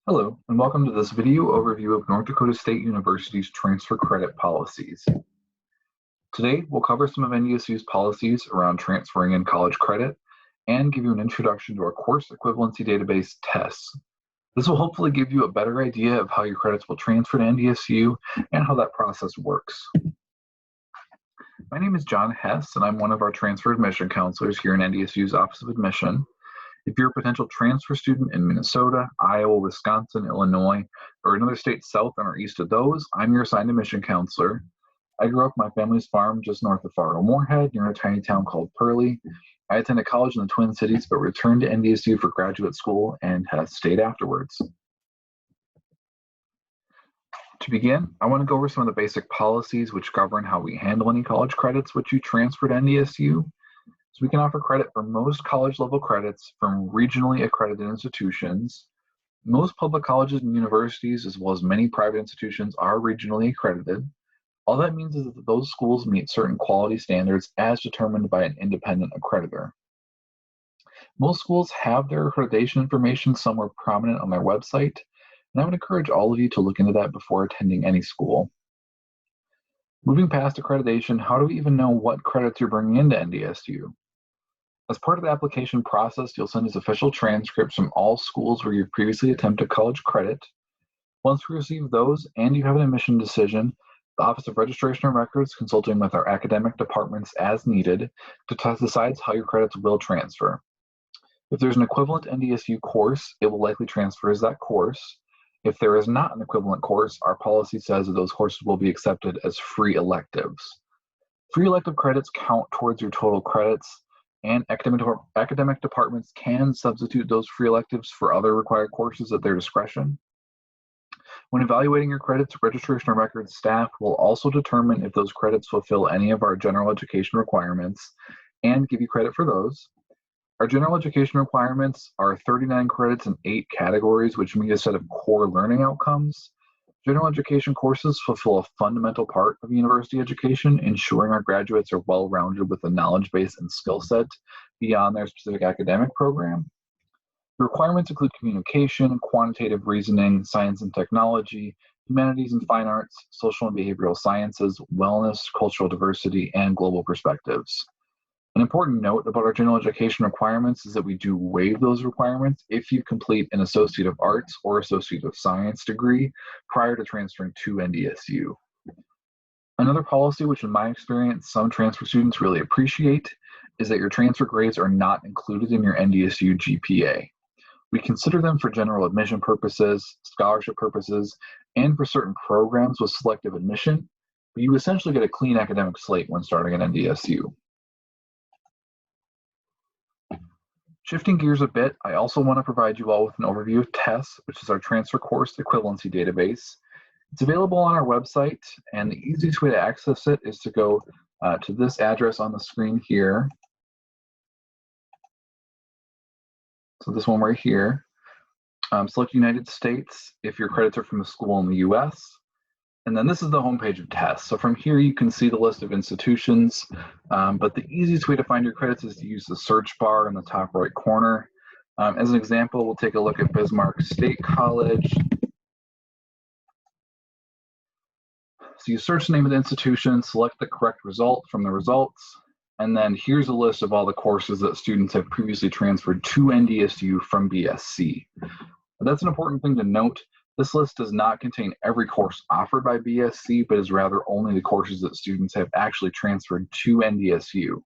Hello, and welcome to this video overview of North Dakota State University's transfer credit policies. Today, we'll cover some of NDSU's policies around transferring in college credit and give you an introduction to our course equivalency database TES. This will hopefully give you a better idea of how your credits will transfer to NDSU and how that process works. My name is John Hess, and I'm one of our transfer admission counselors here in NDSU's Office of Admission. If you're a potential transfer student in Minnesota, Iowa, Wisconsin, Illinois, or another state south and or east of those, I'm your assigned admission counselor. I grew up on my family's farm just north of Fargo-Moorhead near a tiny town called Pearlie. I attended college in the Twin Cities, but returned to NDSU for graduate school and has stayed afterwards. To begin, I want to go over some of the basic policies which govern how we handle any college credits which you transfer to NDSU. So we can offer credit for most college-level credits from regionally accredited institutions. Most public colleges and universities, as well as many private institutions, are regionally accredited. All that means is that those schools meet certain quality standards as determined by an independent accreditor. Most schools have their accreditation information somewhere prominent on their website, and I would encourage all of you to look into that before attending any school. Moving past accreditation, how do we even know what credits you're bringing into NDSU? As part of the application process, you'll send us official transcripts from all schools where you've previously attempted college credit. Once we receive those and you have an admission decision, the Office of Registration and Records, consulting with our academic departments as needed, decides how your credits will transfer. If there's an equivalent NDSU course, it will likely transfer as that course. If there is not an equivalent course, our policy says that those courses will be accepted as free electives. Free elective credits count towards your total credits, and academic departments can substitute those free electives for other required courses at their discretion. When evaluating your credits, Registration and Records staff will also determine if those credits fulfill any of our general education requirements and give you credit for those. Our general education requirements are 39 credits in 8 categories, which meet a set of core learning outcomes. General education courses fulfill a fundamental part of university education, ensuring our graduates are well-rounded with a knowledge base and skill set beyond their specific academic program. The requirements include communication, quantitative reasoning, science and technology, humanities and fine arts, social and behavioral sciences, wellness, cultural diversity, and global perspectives. An important note about our general education requirements is that we do waive those requirements if you complete an Associate of Arts or Associate of Science degree prior to transferring to NDSU. Another policy which in my experience some transfer students really appreciate is that your transfer grades are not included in your NDSU GPA. We consider them for general admission purposes, scholarship purposes, and for certain programs with selective admission, but you essentially get a clean academic slate when starting at NDSU. Shifting gears a bit, I also want to provide you all with an overview of TES, which is our transfer course equivalency database. It's available on our website, and the easiest way to access it is to go to this address on the screen here. So this one right here. Select United States if your credits are from a school in the US. And then this is the homepage of TES. So from here you can see the list of institutions, but the easiest way to find your credits is to use the search bar in the top right corner. As an example, we'll take a look at Bismarck State College. So you search the name of the institution, select the correct result from the results, and then here's a list of all the courses that students have previously transferred to NDSU from BSC. That's an important thing to note. This list does not contain every course offered by BSC, but is rather only the courses that students have actually transferred to NDSU.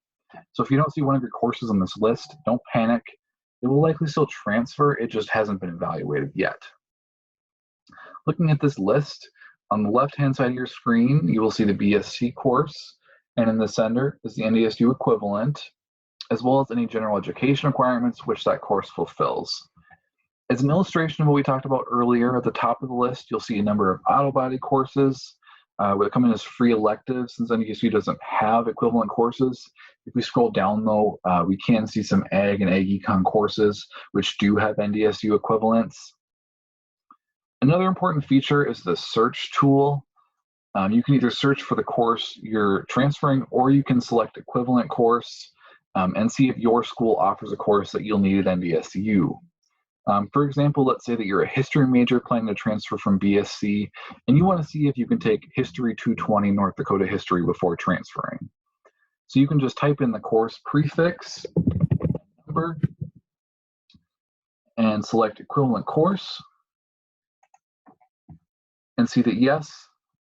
So if you don't see one of your courses on this list, don't panic. It will likely still transfer, it just hasn't been evaluated yet. Looking at this list, on the left-hand side of your screen, you will see the BSC course, and in the center is the NDSU equivalent, as well as any general education requirements which that course fulfills. As an illustration of what we talked about earlier, at the top of the list, you'll see a number of auto body courses that come in as free electives since NDSU doesn't have equivalent courses. If we scroll down though, we can see some ag and ag econ courses which do have NDSU equivalents. Another important feature is the search tool. You can either search for the course you're transferring, or you can select equivalent course and see if your school offers a course that you'll need at NDSU. For example, let's say that you're a history major planning to transfer from BSc, and you want to see if you can take History 220 North Dakota History before transferring. So you can just type in the course prefix, number, and select equivalent course, and see that yes,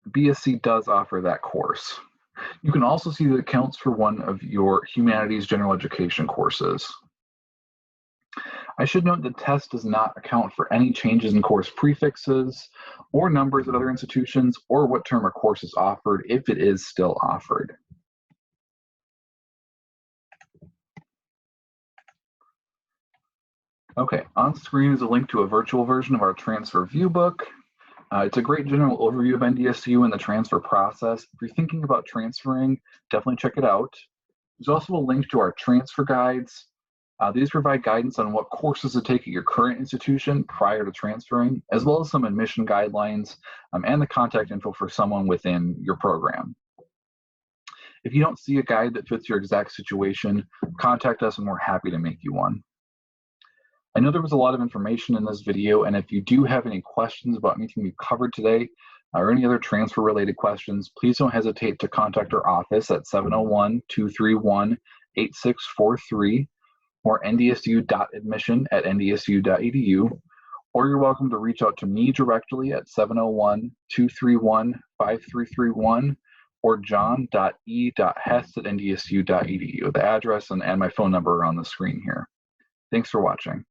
BSc does offer that course. You can also see that it counts for one of your humanities general education courses. I should note that TES does not account for any changes in course prefixes or numbers at other institutions or what term a course is offered if it is still offered. Okay, on screen is a link to a virtual version of our transfer viewbook. It's a great general overview of NDSU and the transfer process. If you're thinking about transferring, definitely check it out. There's also a link to our transfer guides. These provide guidance on what courses to take at your current institution prior to transferring, as well as some admission guidelines and the contact info for someone within your program. If you don't see a guide that fits your exact situation, contact us and we're happy to make you one. I know there was a lot of information in this video, and if you do have any questions about anything we covered today or any other transfer related questions, please don't hesitate to contact our office at 701-231-8643 or ndsu.admission@ndsu.edu, or you're welcome to reach out to me directly at 701-231-5331 or john.e.hess@ndsu.edu. The address and my phone number are on the screen here. Thanks for watching.